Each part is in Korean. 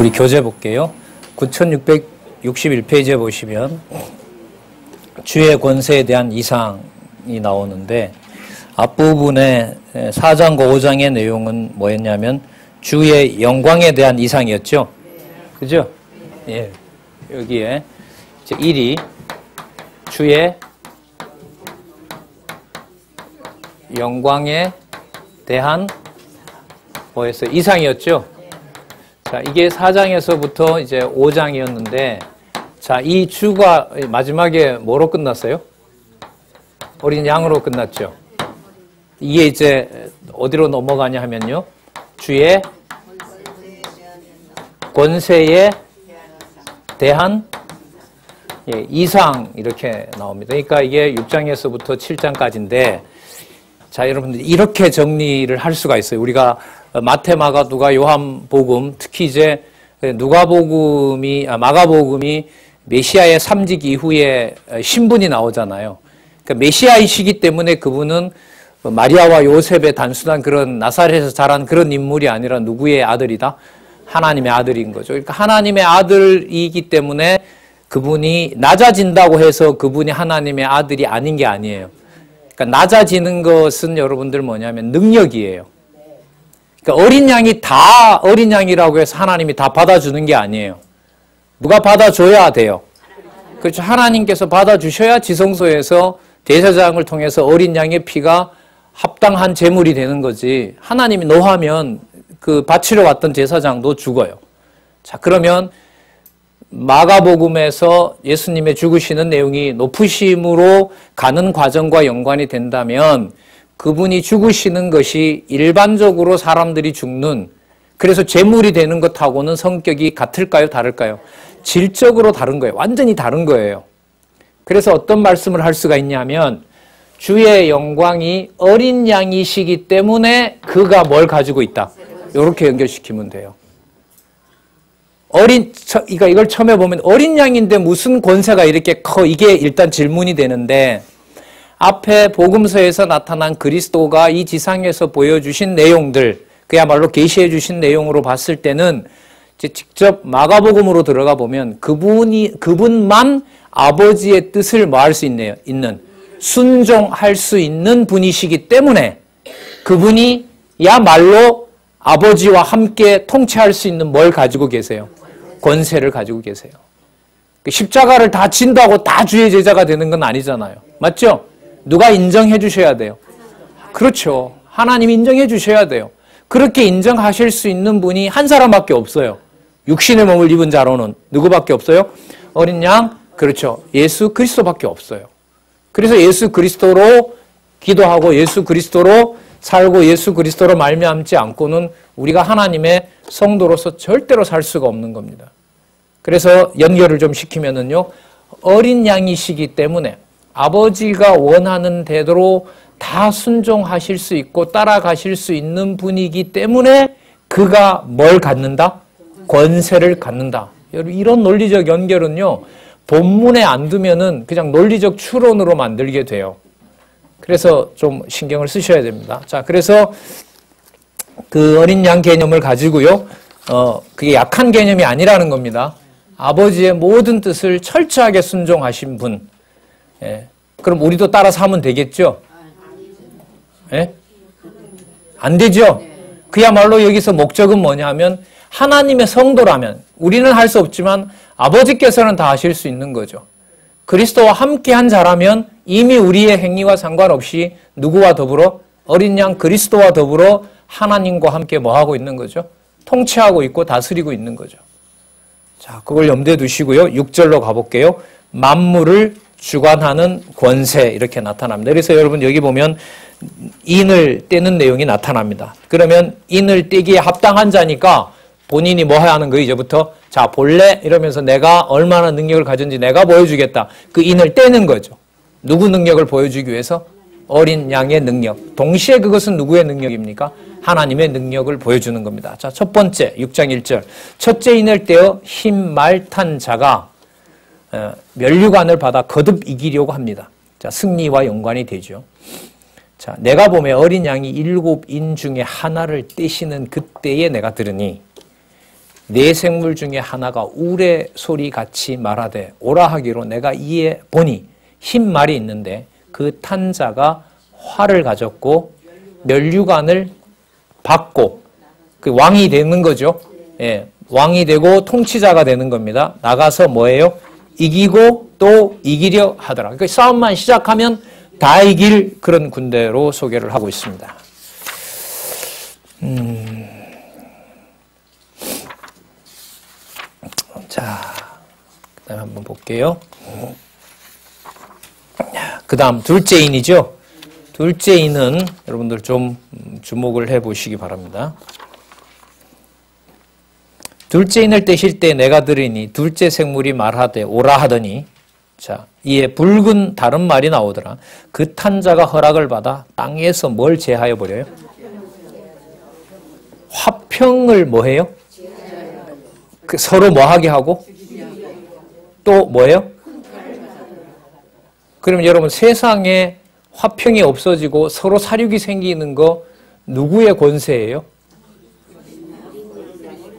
우리 교재 볼게요. 9661페이지에 보시면 주의 권세에 대한 이상이 나오는데 앞부분에 4장과 5장의 내용은 뭐였냐면 주의 영광에 대한 이상이었죠. 그죠? 예. 여기에 이제 1이 주의 영광에 대한 뭐였어요? 이상이었죠. 자, 이게 4장에서부터 이제 5장이었는데, 자, 이 주가 마지막에 뭐로 끝났어요? 어린 양으로 끝났죠. 이게 이제 어디로 넘어가냐 하면요. 주의 권세에 대한 이상 이렇게 나옵니다. 그러니까 이게 6장에서부터 7장까지인데, 자, 여러분들 이렇게 정리를 할 수가 있어요. 우리가 마태, 마가, 누가, 요한복음, 특히 이제 마가복음이 메시아의 삼직 이후에 신분이 나오잖아요. 그러니까 메시아이시기 때문에 그분은 마리아와 요셉의 단순한 그런 나사렛에서 자란 그런 인물이 아니라 누구의 아들이다? 하나님의 아들인 거죠. 그러니까 하나님의 아들이기 때문에 그분이 낮아진다고 해서 그분이 하나님의 아들이 아닌 게 아니에요. 그러니까 낮아지는 것은 여러분들 뭐냐면 능력이에요. 그러니까 어린 양이 다 어린 양이라고 해서 하나님이 다 받아주는 게 아니에요. 누가 받아줘야 돼요. 그렇죠. 하나님께서 받아주셔야 지성소에서 제사장을 통해서 어린 양의 피가 합당한 제물이 되는 거지. 하나님이 노하면 그 바치러 왔던 제사장도 죽어요. 자, 그러면 마가복음에서 예수님의 죽으시는 내용이 높으심으로 가는 과정과 연관이 된다면 그분이 죽으시는 것이 일반적으로 사람들이 죽는, 그래서 제물이 되는 것하고는 성격이 같을까요? 다를까요? 질적으로 다른 거예요. 완전히 다른 거예요. 그래서 어떤 말씀을 할 수가 있냐면 주의 영광이 어린 양이시기 때문에 그가 뭘 가지고 있다. 이렇게 연결시키면 돼요. 이걸 처음에 보면 어린 양인데 무슨 권세가 이렇게 커? 이게 일단 질문이 되는데 앞에 복음서에서 나타난 그리스도가 이 지상에서 보여주신 내용들, 그야말로 계시해 주신 내용으로 봤을 때는 이제 직접 마가복음으로 들어가 보면 그분만 아버지의 뜻을 뭐 할 수 있는 순종할 수 있는 분이시기 때문에 그분이야말로 아버지와 함께 통치할 수 있는 뭘 가지고 계세요? 권세를 가지고 계세요. 십자가를 다 진다고 다 주의 제자가 되는 건 아니잖아요. 맞죠? 누가 인정해 주셔야 돼요. 그렇죠. 하나님이 인정해 주셔야 돼요. 그렇게 인정하실 수 있는 분이 한 사람밖에 없어요. 육신의 몸을 입은 자로는 누구밖에 없어요? 어린 양, 그렇죠. 예수 그리스도밖에 없어요. 그래서 예수 그리스도로 기도하고 예수 그리스도로 살고 예수 그리스도로 말미암지 않고는 우리가 하나님의 성도로서 절대로 살 수가 없는 겁니다. 그래서 연결을 좀 시키면은요, 어린 양이시기 때문에 아버지가 원하는 대로 다 순종하실 수 있고 따라가실 수 있는 분이기 때문에 그가 뭘 갖는다? 권세를 갖는다. 여러분, 이런 논리적 연결은요, 본문에 안 두면은 그냥 논리적 추론으로 만들게 돼요. 그래서 좀 신경을 쓰셔야 됩니다. 자, 그래서 그 어린 양 개념을 가지고요, 그게 약한 개념이 아니라는 겁니다. 아버지의 모든 뜻을 철저하게 순종하신 분. 예. 그럼 우리도 따라서 하면 되겠죠? 예? 안 되죠? 그야말로 여기서 목적은 뭐냐 하면 하나님의 성도라면 우리는 할 수 없지만 아버지께서는 다 하실 수 있는 거죠. 그리스도와 함께한 자라면 이미 우리의 행위와 상관없이 누구와 더불어? 어린 양 그리스도와 더불어 하나님과 함께 뭐 하고 있는 거죠? 통치하고 있고 다스리고 있는 거죠. 자, 그걸 염두에 두시고요. 6절로 가볼게요. 만물을 주관하는 권세, 이렇게 나타납니다. 그래서 여러분 여기 보면 인을 떼는 내용이 나타납니다. 그러면 인을 떼기에 합당한 자니까 본인이 뭐 해야 하는 거예요? 이제부터 자, 볼래? 이러면서 내가 얼마나 능력을 가졌는지 내가 보여주겠다. 그 인을 떼는 거죠. 누구 능력을 보여주기 위해서? 어린 양의 능력. 동시에 그것은 누구의 능력입니까? 하나님의 능력을 보여주는 겁니다. 자, 첫 번째 6장 1절. 첫째 인을 떼어 흰 말 탄 자가 면류관을 받아 거듭 이기려고 합니다. 자, 승리와 연관이 되죠. 자, 내가 보면 어린 양이 7인 중에 하나를 떼시는 그때에 내가 들으니 네 생물 중에 하나가 우레 소리 같이 말하되 오라 하기로 내가 이에 보니 흰 말이 있는데 그 탄 자가 활을 가졌고 면류관을 받고 그 왕이 되는 거죠. 예, 왕이 되고 통치자가 되는 겁니다. 나가서 뭐예요? 이기고 또 이기려 하더라. 그러니까 싸움만 시작하면 다 이길 그런 군대로 소개를 하고 있습니다. 자, 그 다음에 한번 볼게요. 그 다음 둘째인이죠. 둘째인은 여러분들 좀 주목을 해 보시기 바랍니다. 둘째인을 떼실 때 내가 들으니 둘째 생물이 말하되 오라 하더니 자, 이에 붉은 다른 말이 나오더라. 그 탄자가 허락을 받아 땅에서 뭘 제하여 버려요? 화평을 뭐 해요? 서로 뭐 하게 하고? 또 뭐예요? 그러면 여러분 세상에 화평이 없어지고 서로 사륙이 생기는 거 누구의 권세예요?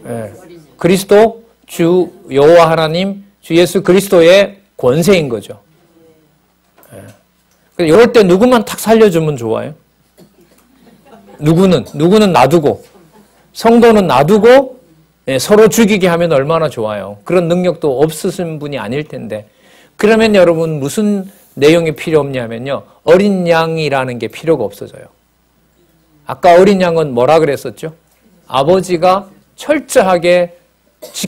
네. 그리스도 주 여호와 하나님 주 예수 그리스도의 권세인 거죠. 네. 이럴 때 누구만 탁 살려주면 좋아요? 누구는 놔두고 성도는 놔두고 네, 서로 죽이게 하면 얼마나 좋아요. 그런 능력도 없으신 분이 아닐 텐데 그러면 여러분 무슨 내용이 필요 없냐면요. 어린 양이라는 게 필요가 없어져요. 아까 어린 양은 뭐라 그랬었죠? 아버지가 철저하게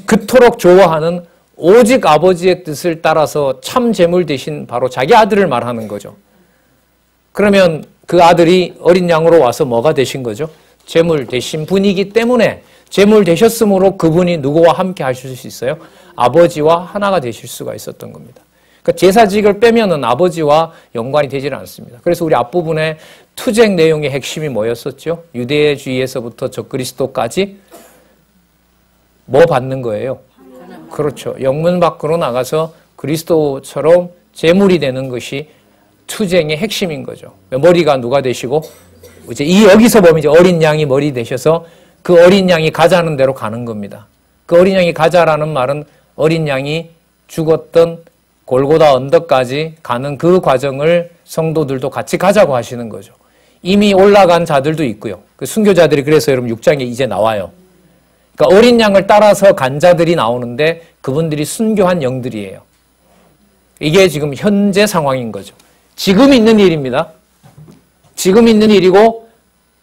그토록 좋아하는 오직 아버지의 뜻을 따라서 참 제물 대신 바로 자기 아들을 말하는 거죠. 그러면 그 아들이 어린 양으로 와서 뭐가 되신 거죠? 제물 되신 분이기 때문에 제물 되셨으므로 그분이 누구와 함께 하실 수 있어요? 아버지와 하나가 되실 수가 있었던 겁니다. 그러니까 제사직을 빼면은 아버지와 연관이 되지는 않습니다. 그래서 우리 앞부분에 투쟁 내용의 핵심이 뭐였었죠? 유대주의에서부터 적그리스도까지 뭐 받는 거예요? 그렇죠. 영문 밖으로 나가서 그리스도처럼 제물이 되는 것이 투쟁의 핵심인 거죠. 머리가 누가 되시고 이제 여기서 보면 이제 어린 양이 머리 되셔서 그 어린 양이 가자는 대로 가는 겁니다. 그 어린 양이 가자라는 말은 어린 양이 죽었던 골고다 언덕까지 가는 그 과정을 성도들도 같이 가자고 하시는 거죠. 이미 올라간 자들도 있고요. 그 순교자들이 그래서 여러분 6장에 이제 나와요. 그러니까 어린 양을 따라서 간 자들이 나오는데 그분들이 순교한 영들이에요. 이게 지금 현재 상황인 거죠. 지금 있는 일입니다. 지금 있는 일이고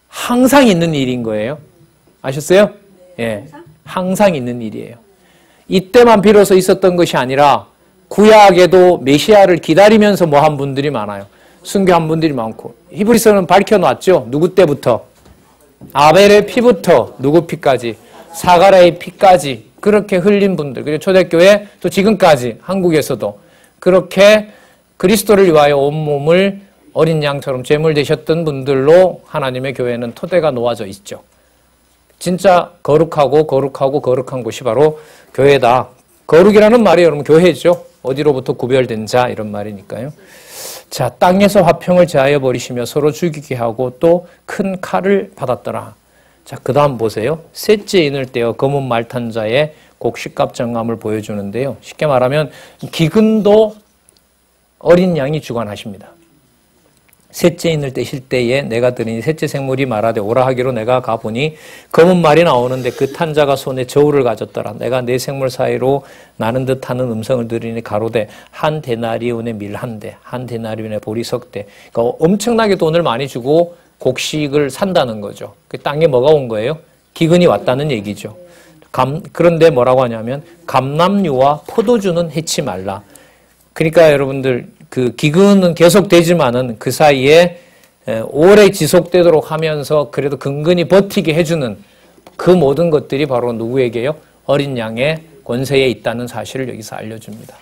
항상 있는 일인 거예요. 아셨어요? 예, 항상 있는 일이에요. 이때만 비로소 있었던 것이 아니라 구약에도 메시아를 기다리면서 뭐 한 분들이 많아요. 순교한 분들이 많고 히브리서는 밝혀놨죠. 누구 때부터? 아벨의 피부터 누구 피까지? 사가랴의 피까지 그렇게 흘린 분들. 그리고 초대교회 또 지금까지 한국에서도 그렇게 그리스도를 위하여 온몸을 어린 양처럼 제물 되셨던 분들로 하나님의 교회는 토대가 놓아져 있죠. 진짜 거룩한 곳이 바로 교회다. 거룩이라는 말이 여러분 교회죠. 어디로부터 구별된 자 이런 말이니까요. 자, 땅에서 화평을 제하여 버리시며 서로 죽이게 하고 또 큰 칼을 받았더라. 자, 그 다음 보세요. 셋째 인을 떼어 검은 말 탄 자의 곡식값 정함을 보여주는데요. 쉽게 말하면 기근도 어린 양이 주관하십니다. 셋째 인을 떼실 때에 내가 들으니 셋째 생물이 말하되 오라 하기로 내가 가보니 검은 말이 나오는데 그 탄 자가 손에 저울을 가졌더라. 내가 네 생물 사이로 나는 듯하는 음성을 들으니 가로되 한 데나리온의 밀 한 대, 한 데나리온의 보리 석 대. 그러니까 엄청나게 돈을 많이 주고 곡식을 산다는 거죠. 그 땅에 뭐가 온 거예요? 기근이 왔다는 얘기죠. 그런데 뭐라고 하냐면 감람류와 포도주는 해치 말라. 그러니까 여러분들 그 기근은 계속되지만은 그 사이에 오래 지속되도록 하면서 그래도 근근히 버티게 해주는 그 모든 것들이 바로 누구에게요? 어린 양의 권세에 있다는 사실을 여기서 알려줍니다.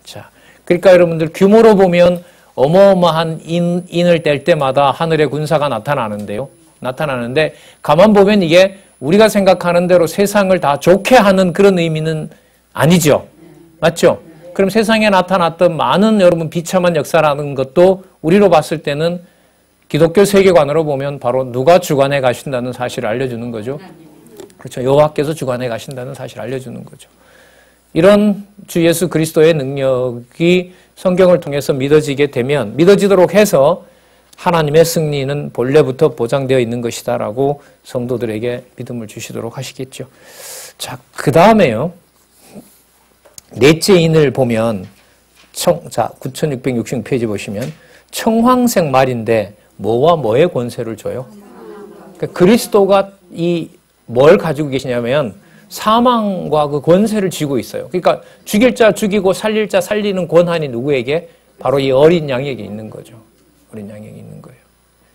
자, 그러니까 여러분들 규모로 보면 어마어마한 인을 뗄 때마다 하늘의 군사가 나타나는데요. 나타나는데 가만 보면 이게 우리가 생각하는 대로 세상을 다 좋게 하는 그런 의미는 아니죠. 맞죠? 그럼 세상에 나타났던 많은 여러분 비참한 역사라는 것도 우리로 봤을 때는 기독교 세계관으로 보면 바로 누가 주관해 가신다는 사실을 알려주는 거죠. 그렇죠. 여호와께서 주관해 가신다는 사실을 알려주는 거죠. 이런 주 예수 그리스도의 능력이 성경을 통해서 믿어지도록 해서 하나님의 승리는 본래부터 보장되어 있는 것이다라고 성도들에게 믿음을 주시도록 하시겠죠. 자, 그 다음에요. 넷째 인을 보면 9666페이지 보시면 청황색 말인데 뭐와 뭐의 권세를 줘요? 그러니까 그리스도가 뭘 가지고 계시냐면 사망과 그 권세를 쥐고 있어요. 그러니까 죽일 자 죽이고 살릴 자 살리는 권한이 누구에게? 바로 이 어린 양에게 있는 거죠. 어린 양에게 있는 거예요.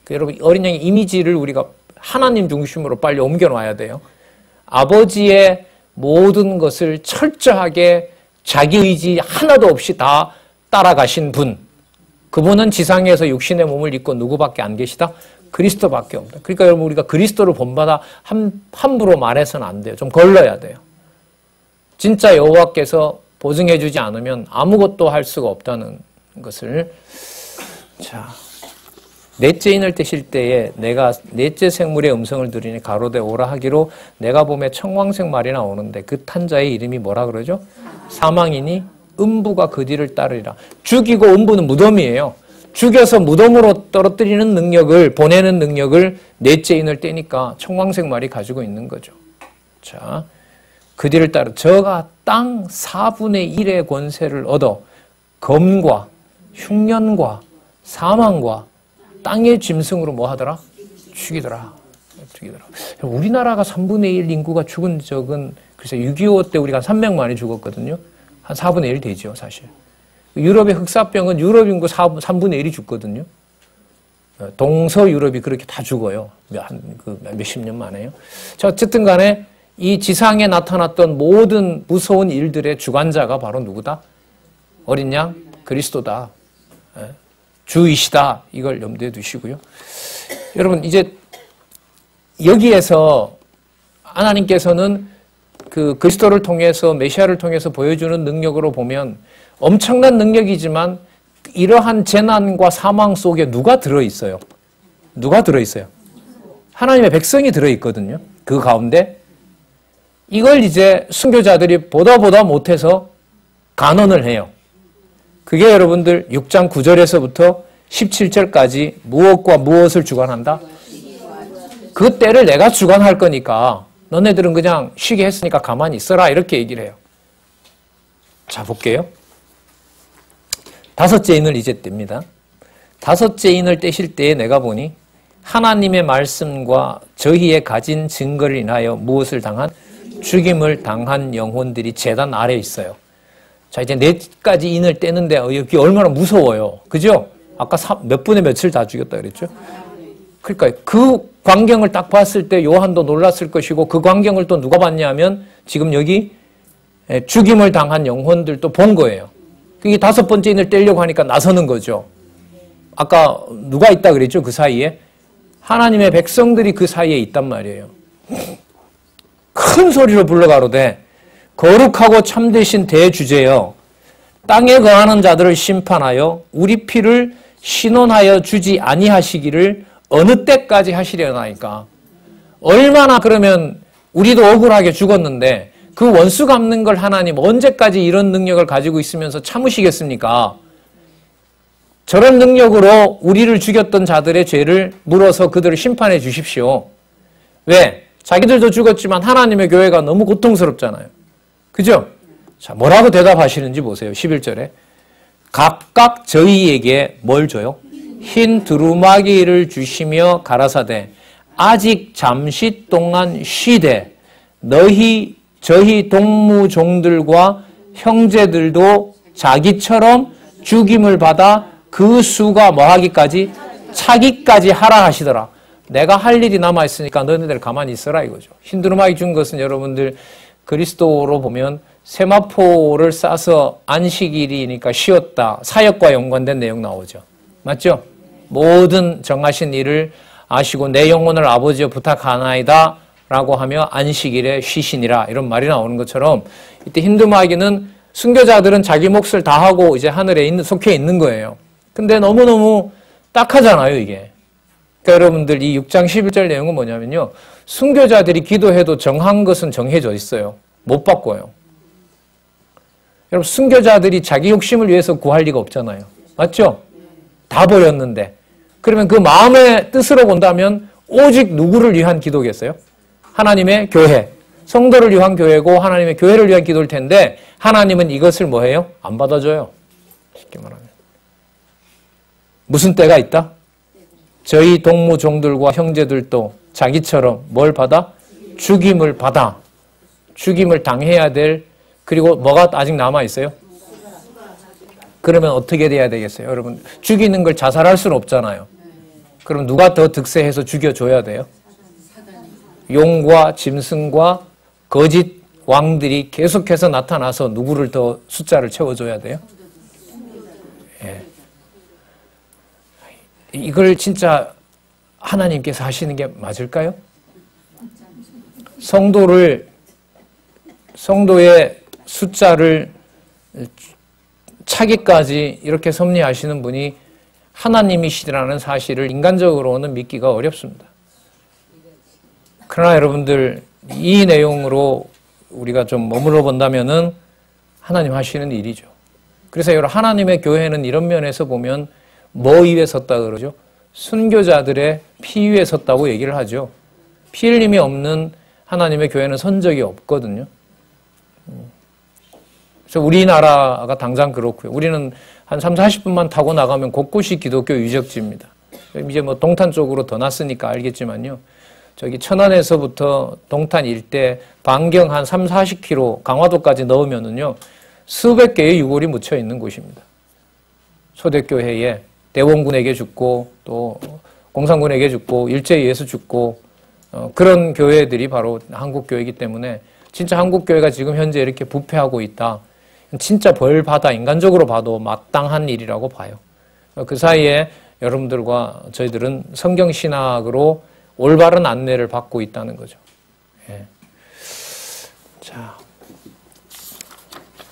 그러니까 여러분 어린 양의 이미지를 우리가 하나님 중심으로 빨리 옮겨놔야 돼요. 아버지의 모든 것을 철저하게 자기 의지 하나도 없이 다 따라가신 분. 그분은 지상에서 육신의 몸을 입고 누구밖에 안 계시다? 그리스도밖에 없다. 그러니까 여러분 우리가 그리스도를 본받아 함부로 말해서는 안 돼요. 좀 걸러야 돼요. 진짜 여호와께서 보증해 주지 않으면 아무것도 할 수가 없다는 것을. 자, 넷째 인을 떼실 때에 내가 넷째 생물의 음성을 들으니 가로되 오라 하기로 내가 보매 청황색 말이 나오는데 그 탄자의 이름이 뭐라 그러죠? 사망이니 음부가 그 뒤를 따르리라. 죽이고 음부는 무덤이에요. 죽여서 무덤으로 떨어뜨리는 능력을, 보내는 능력을 넷째 인을 떼니까 청황색 말이 가지고 있는 거죠. 자, 그 뒤를 따르 저가 땅 4분의 1의 권세를 얻어 검과 흉년과 사망과 땅의 짐승으로 뭐 하더라? 죽이더라. 우리나라가 3분의 1 인구가 죽은 적은 글쎄 6.25 때 우리가 300만이 죽었거든요. 한 4분의 1 되죠, 사실. 유럽의 흑사병은 유럽 인구 3분의 1이 죽거든요. 동서 유럽이 그렇게 다 죽어요. 몇십 년 만에요. 자, 어쨌든 간에 이 지상에 나타났던 모든 무서운 일들의 주관자가 바로 누구다? 어린 양 그리스도다. 주이시다. 이걸 염두에 두시고요. 여러분, 이제 여기에서 하나님께서는 그 그리스도를 통해서 메시아를 통해서 보여주는 능력으로 보면 엄청난 능력이지만 이러한 재난과 사망 속에 누가 들어있어요? 누가 들어있어요? 하나님의 백성이 들어있거든요. 그 가운데 이걸 이제 순교자들이 보다 못해서 간언을 해요. 그게 여러분들 6장 9절에서부터 17절까지 무엇과 무엇을 주관한다? 그 때를 내가 주관할 거니까 너네들은 그냥 쉬게 했으니까 가만히 있어라 이렇게 얘기를 해요. 자, 볼게요. 다섯째 인을 이제 뗍니다. 다섯째 인을 떼실 때에 내가 보니 하나님의 말씀과 저희의 가진 증거를 인하여 무엇을 당한? 죽임을 당한 영혼들이 제단 아래에 있어요. 자, 이제 네 가지 인을 떼는데 여기 얼마나 무서워요. 그죠? 아까 몇 분의 몇을 다 죽였다 그랬죠? 그러니까 그 광경을 딱 봤을 때 요한도 놀랐을 것이고 그 광경을 또 누가 봤냐면 지금 여기 죽임을 당한 영혼들도 본 거예요. 그게 다섯 번째 인을 떼려고 하니까 나서는 거죠. 아까 누가 있다 그랬죠? 그 사이에? 하나님의 백성들이 그 사이에 있단 말이에요. 큰 소리로 불러가로되 거룩하고 참되신 대주제여 땅에 거하는 자들을 심판하여 우리 피를 신원하여 주지 아니하시기를 어느 때까지 하시려나이까. 얼마나 그러면 우리도 억울하게 죽었는데 그 원수 갚는 걸 하나님 언제까지 이런 능력을 가지고 있으면서 참으시겠습니까? 저런 능력으로 우리를 죽였던 자들의 죄를 물어서 그들을 심판해 주십시오. 왜? 자기들도 죽었지만 하나님의 교회가 너무 고통스럽잖아요. 그죠? 자, 뭐라고 대답하시는지 보세요. 11절에. 각각 저희에게 뭘 줘요? 흰 두루마기를 주시며 가라사대 아직 잠시 동안 쉬되 저희 동무종들과 형제들도 자기처럼 죽임을 받아 그 수가 뭐하기까지? 차기까지 하라 하시더라. 내가 할 일이 남아있으니까 너네들 가만히 있어라 이거죠. 흰 두루마기 준 것은 여러분들 그리스도로 보면 세마포를 싸서 안식일이니까 쉬었다. 사역과 연관된 내용 나오죠. 맞죠? 모든 정하신 일을 아시고 내 영혼을 아버지여 부탁하나이다 라고 하며 안식일에 쉬시니라 이런 말이 나오는 것처럼 이때 흰 두루마기는 순교자들은 자기 몫을 다 하고 이제 하늘에 속해 있는 거예요. 근데 너무너무 딱하잖아요, 이게. 그러니까 여러분들 이 6장 11절 내용은 뭐냐면요. 순교자들이 기도해도 정한 것은 정해져 있어요. 못 바꿔요. 여러분, 순교자들이 자기 욕심을 위해서 구할 리가 없잖아요. 맞죠? 다 버렸는데. 그러면 그 마음의 뜻으로 본다면 오직 누구를 위한 기도겠어요? 하나님의 교회. 성도를 위한 교회고 하나님의 교회를 위한 기도일 텐데 하나님은 이것을 뭐 해요? 안 받아줘요. 쉽게 말하면. 무슨 때가 있다? 저희 동무종들과 형제들도 자기처럼 뭘 받아? 죽임을 받아. 죽임을 당해야 될, 그리고 뭐가 아직 남아있어요? 그러면 어떻게 돼야 되겠어요? 여러분, 죽이는 걸 자살할 수는 없잖아요. 그럼 누가 더 득세해서 죽여줘야 돼요? 용과 짐승과 거짓 왕들이 계속해서 나타나서 누구를 더 숫자를 채워줘야 돼요? 예. 이걸 진짜 하나님께서 하시는 게 맞을까요? 성도의 숫자를 차기까지 이렇게 섭리하시는 분이 하나님이시라는 사실을 인간적으로는 믿기가 어렵습니다. 그러나 여러분들, 이 내용으로 우리가 좀 머물러 본다면은 하나님 하시는 일이죠. 그래서 여러분, 하나님의 교회는 이런 면에서 보면 뭐 위에 섰다 그러죠? 순교자들의 피 위에 섰다고 얘기를 하죠. 피 흘림이 없는 하나님의 교회는 선 적이 없거든요. 그래서 우리나라가 당장 그렇고요. 우리는 한 3, 40분만 타고 나가면 곳곳이 기독교 유적지입니다. 이제 뭐 동탄 쪽으로 더 났으니까 알겠지만요. 저기 천안에서부터 동탄 일대 반경 한 3, 40km 강화도까지 넣으면은요. 수백 개의 유골이 묻혀 있는 곳입니다. 초대교회에 대원군에게 죽고 또 공산군에게 죽고 일제에 의해서 죽고 그런 교회들이 바로 한국교회이기 때문에 진짜 한국교회가 지금 현재 이렇게 부패하고 있다. 진짜 벌받아 인간적으로 봐도 마땅한 일이라고 봐요. 그 사이에 여러분들과 저희들은 성경신학으로 올바른 안내를 받고 있다는 거죠. 예. 자,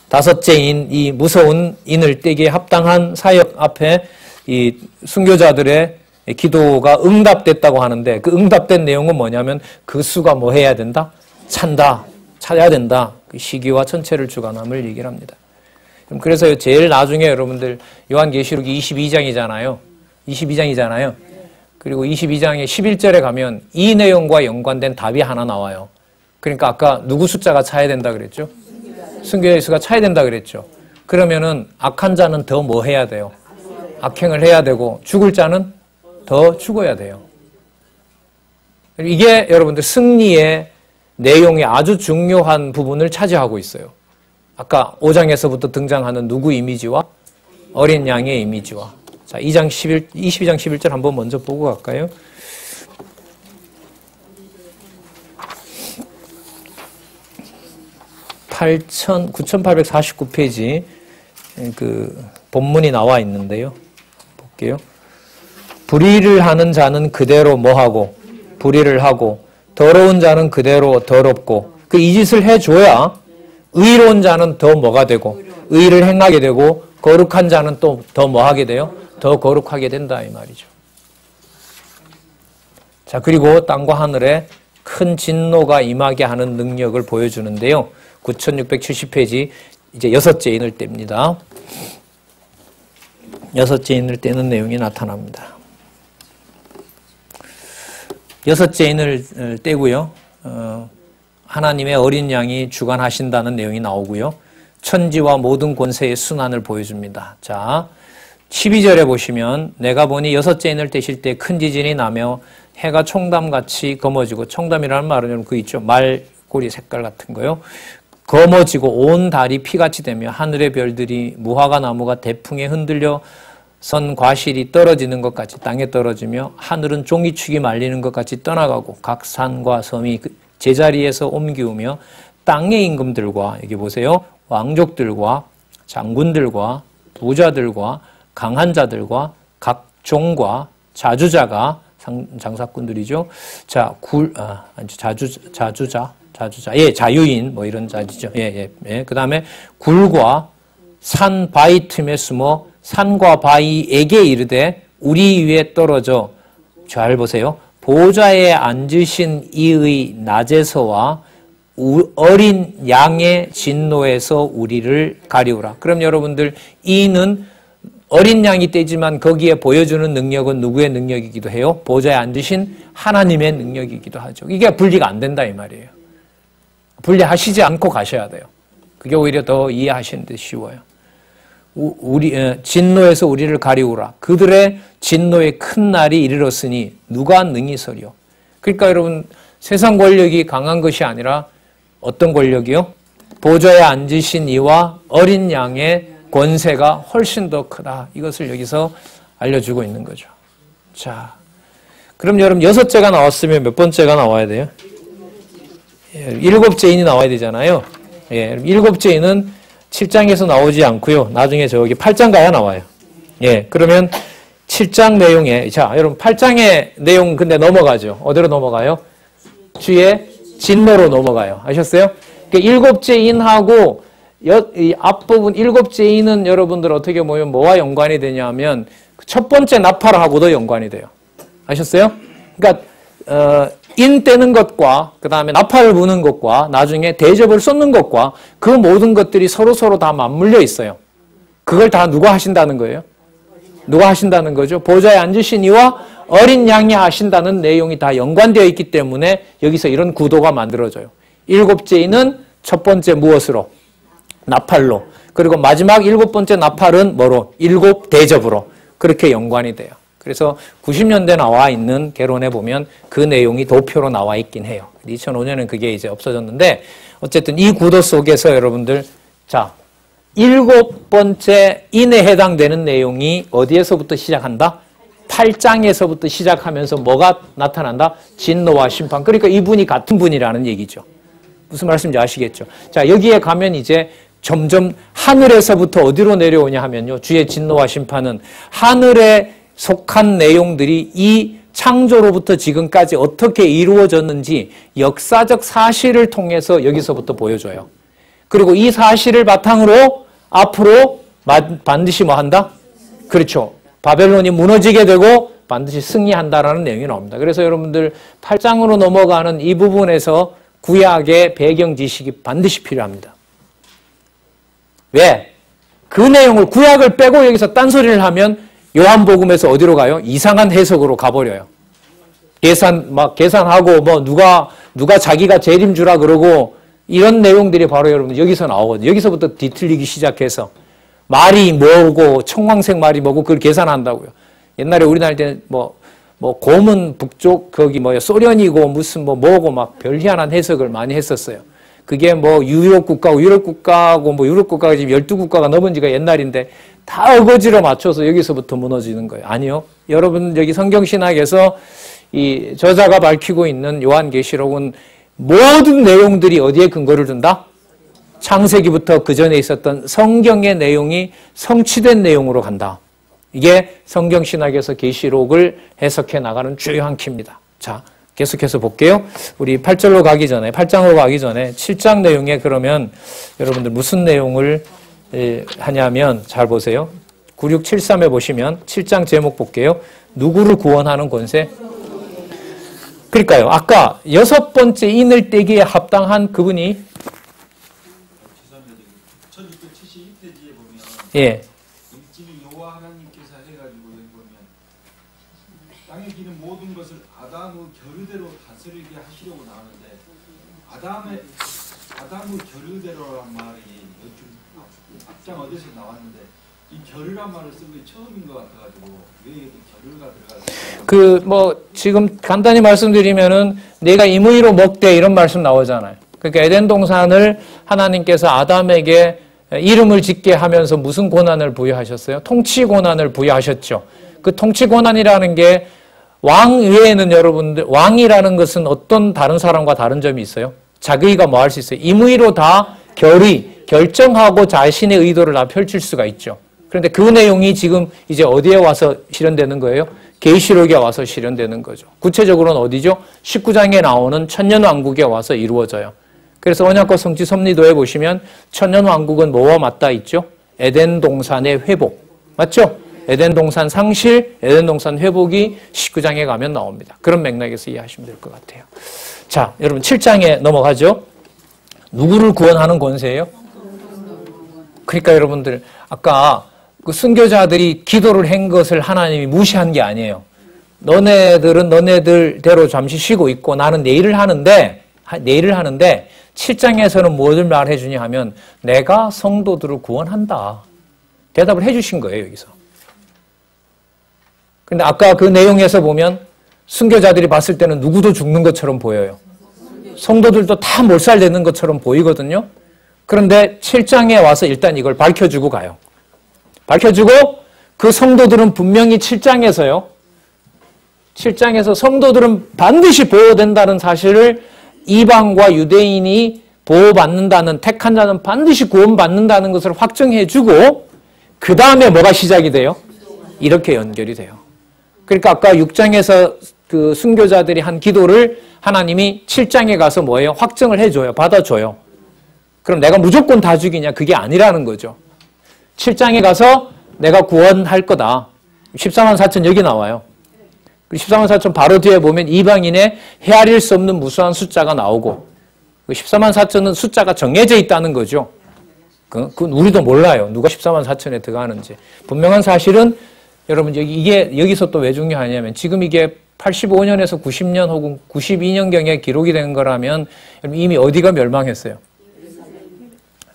다섯째 인, 이 무서운 인을 떼기에 합당한 사역 앞에 이 순교자들의 기도가 응답됐다고 하는데 그 응답된 내용은 뭐냐면 그 수가 뭐 해야 된다? 찬다. 찾아야 된다. 그 시기와 천체를 주관함을 얘기를 합니다. 그래서 제일 나중에 여러분들 요한계시록이 22장이잖아요. 22장이잖아요. 그리고 22장의 11절에 가면 이 내용과 연관된 답이 하나 나와요. 그러니까 아까 누구 숫자가 차야 된다 그랬죠? 순교자의 수가 차야 된다 그랬죠. 그러면은 악한 자는 더 뭐 해야 돼요? 악행을 해야 되고 죽을 자는 더 죽어야 돼요. 이게 여러분들 승리의 내용의 아주 중요한 부분을 차지하고 있어요. 아까 5장에서부터 등장하는 누구 이미지와 어린 양의 이미지와. 자, 22장 11절 한번 먼저 보고 갈까요? (8 9,849페이지) 그 본문이 나와 있는데요. 볼게요. 불의를 하는 자는 그대로 뭐하고 불의를 하고 더러운 자는 그대로 더럽고 그 이 짓을 해줘야 의로운 자는 더 뭐가 되고 의를 행하게 되고 거룩한 자는 또 더 뭐하게 돼요? 더 거룩하게 된다 이 말이죠. 자, 그리고 땅과 하늘에 큰 진노가 임하게 하는 능력을 보여주는데요. 9670페이지 이제 여섯째 인을 뗍니다. 여섯째 인을 떼는 내용이 나타납니다. 여섯째 인을 떼고요. 하나님의 어린 양이 주관하신다는 내용이 나오고요. 천지와 모든 권세의 순환을 보여줍니다. 자, 12절에 보시면 내가 보니 여섯째 인을 떼실 때 큰 지진이 나며 해가 총담같이 검어지고 청담이라는 말은 그 있죠. 말꼬리 색깔 같은 거요. 검어지고 온 달이 피같이 되며 하늘의 별들이 무화과 나무가 대풍에 흔들려 선 과실이 떨어지는 것 같이 땅에 떨어지며 하늘은 종이축이 말리는 것 같이 떠나가고 각 산과 섬이 제자리에서 옮기우며 땅의 임금들과 여기 보세요. 왕족들과 장군들과 부자들과 강한 자들과 각 종과 자주자가 장사꾼들이죠. 자, 자주자. 예, 자유인, 뭐 이런 자지죠. 예. 그 다음에 굴과 산 바위 틈에 숨어 산과 바위에게 이르되 우리 위에 떨어져 잘 보세요. 보좌에 앉으신 이의 낮에서와 어린 양의 진노에서 우리를 가리우라. 그럼 여러분들 이는 어린 양이 떼지만 거기에 보여주는 능력은 누구의 능력이기도 해요? 보좌에 앉으신 하나님의 능력이기도 하죠. 이게 분리가 안 된다 이 말이에요. 분리하시지 않고 가셔야 돼요. 그게 오히려 더 이해하시는 데 쉬워요. 진노에서 우리를 가리우라. 그들의 진노의 큰 날이 이르렀으니 누가 능히 서리요. 그러니까 여러분 세상 권력이 강한 것이 아니라 어떤 권력이요? 보좌에 앉으신 이와 어린 양의 권세가 훨씬 더 크다. 이것을 여기서 알려주고 있는 거죠. 자, 그럼 여러분 6제가 나왔으면 몇 번째가 나와야 돼요? 7제인이 나와야 되잖아요. 예, 7제인은 7장에서 나오지 않고요. 나중에 저기 8장 가야 나와요. 예, 그러면 7장 내용에, 자, 여러분 8장의 내용 근데 넘어가죠. 어디로 넘어가요? 주의 진노로 넘어가요. 아셨어요? 그러니까 7제인하고 이 앞부분 7제인은 여러분들 어떻게 보면 뭐와 연관이 되냐면 첫 번째 나팔하고도 연관이 돼요. 아셨어요? 그러니까 인 떼는 것과 그 다음에 나팔을 부는 것과 나중에 대접을 쏟는 것과 그 모든 것들이 서로 다 맞물려 있어요. 그걸 다 누가 하신다는 거예요? 누가 하신다는 거죠? 보좌에 앉으신 이와 어린 양이 하신다는 내용이 다 연관되어 있기 때문에 여기서 이런 구도가 만들어져요. 7제인은 첫 번째 무엇으로? 나팔로. 그리고 마지막 7번째 나팔은 뭐로? 7 대접으로. 그렇게 연관이 돼요. 그래서 90년대 나와 있는 개론에 보면 그 내용이 도표로 나와 있긴 해요. 2005년엔 그게 이제 없어졌는데 어쨌든 이 구도 속에서 여러분들 자 7번째 인에 해당되는 내용이 어디에서부터 시작한다? 8장에서부터 시작하면서 뭐가 나타난다? 진노와 심판. 그러니까 이분이 같은 분이라는 얘기죠. 무슨 말씀인지 아시겠죠? 자, 여기에 가면 이제 점점 하늘에서부터 어디로 내려오냐 하면요. 주의 진노와 심판은 하늘에 속한 내용들이 이 창조로부터 지금까지 어떻게 이루어졌는지 역사적 사실을 통해서 여기서부터 보여줘요. 그리고 이 사실을 바탕으로 앞으로 반드시 뭐 한다? 그렇죠. 바벨론이 무너지게 되고 반드시 승리한다라는 내용이 나옵니다. 그래서 여러분들 8장으로 넘어가는 이 부분에서 구약의 배경 지식이 반드시 필요합니다. 왜? 그 내용을 구약을 빼고 여기서 딴소리를 하면 요한복음에서 어디로 가요? 이상한 해석으로 가버려요. 계산하고 뭐 누가 자기가 재림 주라 그러고 이런 내용들이 바로 여러분 여기서 나오거든요. 여기서부터 뒤틀리기 시작해서 말이 뭐고 청황색 말이 뭐고 그걸 계산한다고요. 옛날에 우리 나라 때는 뭐 고문 북쪽 거기 소련이고 무슨 뭐고 막 별희한한 해석을 많이 했었어요. 그게 유럽 국가고 유럽 국가가 지금 12국가가 넘은 지가 옛날인데 다 어거지로 맞춰서 여기서부터 무너지는 거예요. 아니요. 여러분 여기 성경신학에서 이 저자가 밝히고 있는 요한계시록은 모든 내용들이 어디에 근거를 둔다? 창세기부터 그 전에 있었던 성경의 내용이 성취된 내용으로 간다. 이게 성경신학에서 계시록을 해석해 나가는 주요한 키입니다. 자, 계속해서 볼게요. 우리 8장으로 가기 전에 7장 내용에 그러면 여러분들 무슨 내용을 하냐면 잘 보세요. 9673에 보시면 7장 제목 볼게요. 누구를 구원하는 권세? 그러니까요. 아까 6번째 인을 떼기에 합당한 그분이 1672페이지에 보면 예. 일찍이 여호와 하나님께서 해가지고 여기 보면 땅에 기는 모든 것을 아담의 결의대로 다스리게 하시려고 나오는데 아담의 결의대로란 말이 앞장 어디서 나왔는데 이 결의란 말을 쓴 게 처음인 것 같아가지고 왜 여기 결의가 들어갔을까요? 지금 간단히 말씀드리면은 내가 임의로 먹되 이런 말씀 나오잖아요. 그러니까 에덴 동산을 하나님께서 아담에게 이름을 짓게 하면서 무슨 권한을 부여하셨어요? 통치 권한을 부여하셨죠. 그 통치 권한이라는 게 왕 외에는 여러분들 왕이라는 것은 어떤 다른 사람과 다른 점이 있어요? 자기가 뭐 할 수 있어요? 임의로 다 결정하고 자신의 의도를 다 펼칠 수가 있죠. 그런데 그 내용이 지금 이제 어디에 와서 실현되는 거예요? 계시록에 와서 실현되는 거죠. 구체적으로는 어디죠? 19장에 나오는 천년왕국에 와서 이루어져요. 그래서 언약과 성취 섭리도에 보시면 천년왕국은 뭐와 맞닿아 있죠? 에덴 동산의 회복. 맞죠? 에덴 동산 상실, 에덴 동산 회복이 19장에 가면 나옵니다. 그런 맥락에서 이해하시면 될 것 같아요. 자, 여러분 7장에 넘어가죠. 누구를 구원하는 권세예요? 그러니까 여러분들 아까 그 순교자들이 기도를 한 것을 하나님이 무시한 게 아니에요. 너네들은 너네들대로 잠시 쉬고 있고 나는 내일을 하는데 7장에서는 뭐를 말해 주냐 하면 내가 성도들을 구원한다. 대답을 해 주신 거예요, 여기서. 근데 아까 그 내용에서 보면 순교자들이 봤을 때는 누구도 죽는 것처럼 보여요. 성도들도 다 몰살되는 것처럼 보이거든요. 그런데 7장에 와서 일단 이걸 밝혀주고 가요. 밝혀주고 그 성도들은 분명히 7장에서 성도들은 반드시 보호된다는 사실을 이방과 유대인이 보호받는다는 택한 자는 반드시 구원받는다는 것을 확정해주고 그 다음에 뭐가 시작이 돼요? 이렇게 연결이 돼요. 그러니까 아까 6장에서 그 순교자들이 한 기도를 하나님이 7장에 가서 뭐예요? 확정을 해줘요. 받아줘요. 그럼 내가 무조건 다 죽이냐? 그게 아니라는 거죠. 7장에 가서 내가 구원할 거다. 14만 4천 여기 나와요. 14만 4천 바로 뒤에 보면 이방인의 헤아릴 수 없는 무수한 숫자가 나오고 14만 4천은 숫자가 정해져 있다는 거죠. 그건 우리도 몰라요. 누가 14만 4천에 들어가는지. 분명한 사실은 여러분 이게 여기서 또 왜 중요하냐면 지금 이게 85년에서 90년 혹은 92년경에 기록이 된 거라면 이미 어디가 멸망했어요?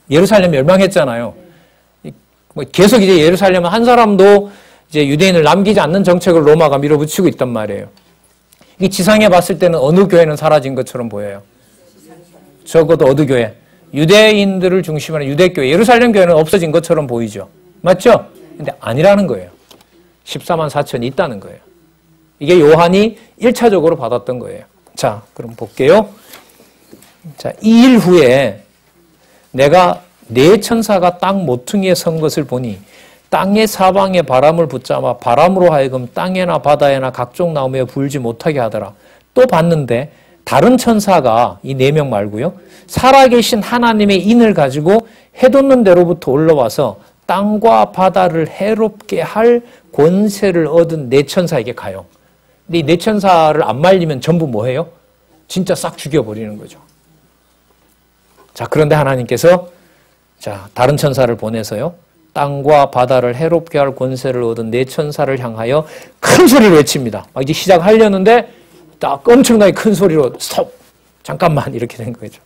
예루살렘 멸망했잖아요. 계속 이제 예루살렘은 한 사람도 이제 유대인을 남기지 않는 정책을 로마가 밀어붙이고 있단 말이에요. 이 지상에 봤을 때는 어느 교회는 사라진 것처럼 보여요. 적어도 어느 교회? 유대인들을 중심으로 유대교회, 예루살렘 교회는 없어진 것처럼 보이죠. 맞죠? 근데 아니라는 거예요. 14만 4천이 있다는 거예요. 이게 요한이 1차적으로 받았던 거예요. 자, 그럼 볼게요. 자, 이 일 후에 내가 네 천사가 땅 모퉁이에 선 것을 보니 땅의 사방에 바람을 붙잡아 바람으로 하여금 땅에나 바다에나 각종 나무에 불지 못하게 하더라. 또 봤는데 다른 천사가 이 4명 말고요. 살아계신 하나님의 인을 가지고 해돋는 데로부터 올라와서 땅과 바다를 해롭게 할 권세를 얻은 4천사에게 가요. 근데 이 4천사를 안 말리면 전부 뭐해요? 진짜 싹 죽여버리는 거죠. 자, 그런데 하나님께서 자, 다른 천사를 보내서요. 땅과 바다를 해롭게 할 권세를 얻은 4천사를 향하여 큰 소리로 외칩니다. 이제 시작하려는데 딱 엄청나게 큰 소리로 스톱! 잠깐만 이렇게 된 거죠.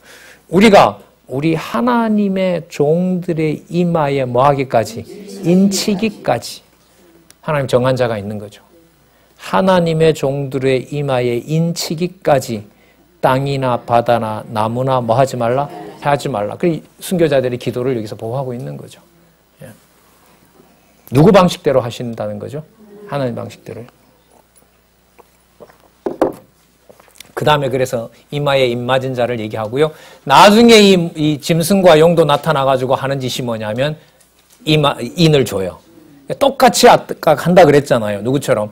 우리 하나님의 종들의 이마에 뭐하기까지? 인치기까지 하나님 정한 자가 있는 거죠. 하나님의 종들의 이마에 인치기까지 땅이나 바다나 나무나 뭐 하지 말라? 하지 말라. 그 순교자들의 기도를 여기서 보호하고 있는 거죠. 예. 누구 방식대로 하신다는 거죠? 하나님 방식대로요. 그 다음에 그래서 이마에 입 맞은 자를 얘기하고요. 나중에 이 짐승과 용도 나타나가지고 하는 짓이 뭐냐면 인을 줘요. 똑같이 아까 한다 그랬잖아요. 누구처럼?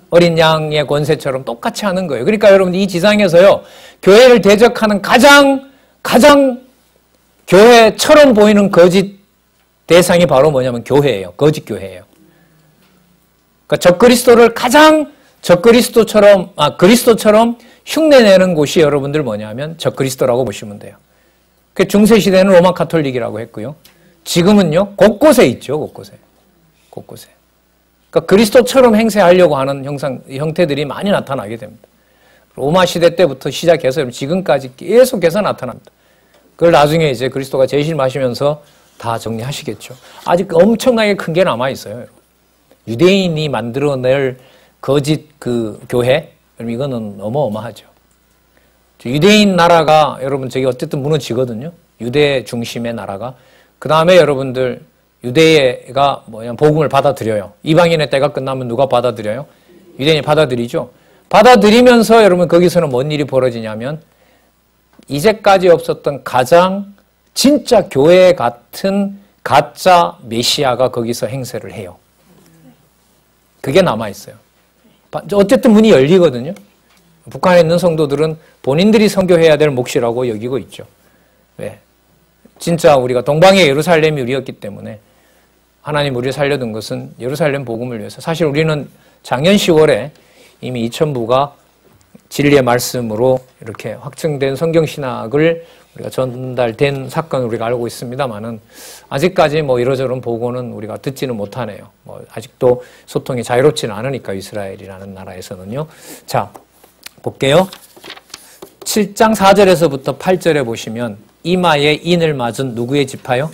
어린 양의 권세처럼 똑같이 하는 거예요. 그러니까 여러분 이 지상에서요. 교회를 대적하는 가장 교회처럼 보이는 거짓 대상이 바로 뭐냐면 교회예요. 거짓 교회예요. 그러니까 적그리스도를 가장 그리스도처럼 흉내내는 곳이 여러분들 뭐냐면 적그리스도라고 보시면 돼요. 그 중세시대는 로마 카톨릭이라고 했고요. 지금은요. 곳곳에 있죠. 곳곳에. 그러니까 그리스도처럼 행세하려고 하는 형태들이 많이 나타나게 됩니다. 로마 시대 때부터 시작해서 지금까지 계속해서 나타납니다. 그걸 나중에 이제 그리스도가 제실 마시면서 다 정리하시겠죠. 아직 엄청나게 큰 게 남아있어요. 유대인이 만들어낼 거짓 그 교회, 이거는 어마어마하죠. 유대인 나라가 여러분 저기 어쨌든 무너지거든요. 유대 중심의 나라가. 그 다음에 여러분들 유대가 복음을 받아들여요. 이방인의 때가 끝나면 누가 받아들여요? 유대인이 받아들이죠. 받아들이면서 여러분 거기서는 뭔 일이 벌어지냐면 이제까지 없었던 가장 진짜 교회 같은 가짜 메시아가 거기서 행세를 해요. 그게 남아있어요. 어쨌든 문이 열리거든요. 북한에 있는 성도들은 본인들이 선교해야 될 몫이라고 여기고 있죠. 왜? 진짜 우리가 동방의 예루살렘이 우리였기 때문에 하나님 우리를 살려둔 것은 예루살렘 복음을 위해서. 사실 우리는 작년 10월에 이미 이천부가 진리의 말씀으로 이렇게 확증된 성경신학을 우리가 전달된 사건을 우리가 알고 있습니다만은 아직까지 뭐 이러저런 보고는 우리가 듣지는 못하네요. 뭐 아직도 소통이 자유롭지는 않으니까 이스라엘이라는 나라에서는요. 자, 볼게요. 7장 4절에서부터 8절에 보시면 이마에 인을 맞은 누구의 지파요?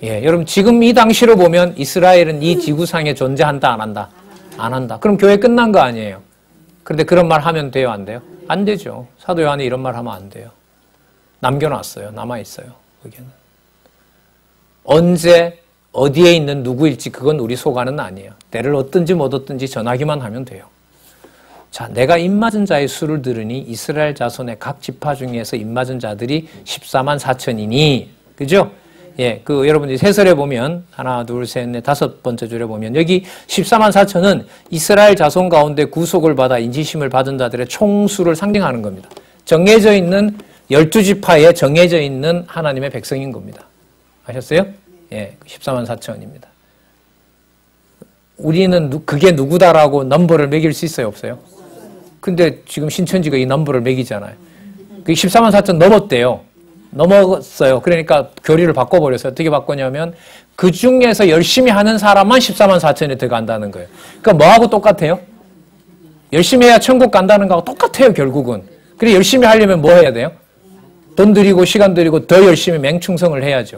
예, 여러분 지금 이 당시로 보면 이스라엘은 이 지구상에 존재한다 안 한다? 안 한다. 그럼 교회 끝난 거 아니에요? 그런데 그런 말 하면 돼요 안 돼요? 안 되죠. 사도 요한이 이런 말 하면 안 돼요. 남겨놨어요. 남아있어요. 거기는. 언제 어디에 있는 누구일지 그건 우리 소관은 아니에요. 때를 얻든지 못 얻든지 전하기만 하면 돼요. 자, 내가 입맞은 자의 수를 들으니 이스라엘 자손의 각 지파 중에서 입맞은 자들이 14만 4천이니 그죠? 예, 그 여러분들이 세설에 보면 하나, 둘, 셋, 넷, 다섯 번째 줄에 보면 여기 14만 4천은 이스라엘 자손 가운데 구속을 받아 인지심을 받은 자들의 총수를 상징하는 겁니다. 정해져 있는 12지파에 정해져 있는 하나님의 백성인 겁니다. 아셨어요? 예, 14만 4천입니다. 우리는 그게 누구다라고 넘버를 매길 수 있어요, 없어요? 근데 지금 신천지가 이 넘버를 매기잖아요. 그 14만 4천 넘었대요. 넘었어요. 그러니까 교리를 바꿔버렸어요. 어떻게 바꾸냐면 그 중에서 열심히 하는 사람만 14만 4천에 들어간다는 거예요. 그러니까 뭐하고 똑같아요? 열심히 해야 천국 간다는 거하고 똑같아요, 결국은. 그래 열심히 하려면 뭐 해야 돼요? 돈 들이고 시간 들이고 더 열심히 맹충성을 해야죠.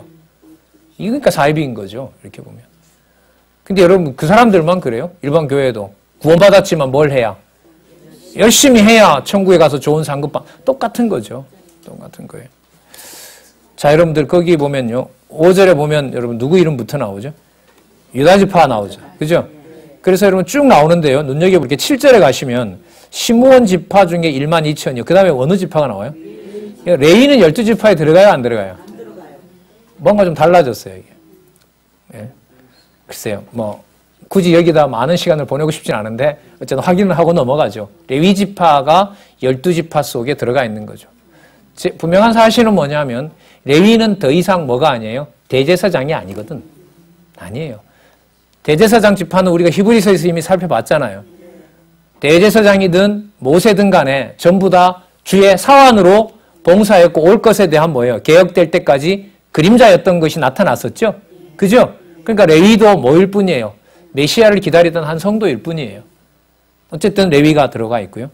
이거 그러니까 사이비인 거죠. 이렇게 보면. 근데 여러분 그 사람들만 그래요? 일반 교회도. 구원받았지만 뭘 해야? 열심히 해야 천국에 가서 좋은 상급받. 똑같은 거죠. 똑같은 거예요. 자, 여러분들 거기 보면요. 5절에 보면 여러분 누구 이름부터 나오죠? 유다지파 나오죠. 그죠? 그래서 여러분 쭉 나오는데요. 눈여겨볼게 7절에 가시면 시므온 지파 중에 1만 2천이요. 그 다음에 어느 지파가 나와요? 레위는 12지파에 들어가요? 안 들어가요? 안 들어가요. 뭔가 좀 달라졌어요. 이게. 예. 글쎄요. 뭐 굳이 여기다 많은 시간을 보내고 싶진 않은데 어쨌든 확인을 하고 넘어가죠. 레위 지파가 12지파 속에 들어가 있는 거죠. 분명한 사실은 뭐냐면 레위는 더 이상 뭐가 아니에요? 대제사장이 아니거든. 아니에요. 대제사장 지파는 우리가 히브리서에서 이미 살펴봤잖아요. 대제사장이든 모세든 간에 전부 다 주의 사환으로 봉사했고 올 것에 대한 뭐예요? 개혁될 때까지 그림자였던 것이 나타났었죠? 그죠? 그러니까 레위도 뭐일 뿐이에요? 메시아를 기다리던 한 성도일 뿐이에요. 어쨌든 레위가 들어가 있고요.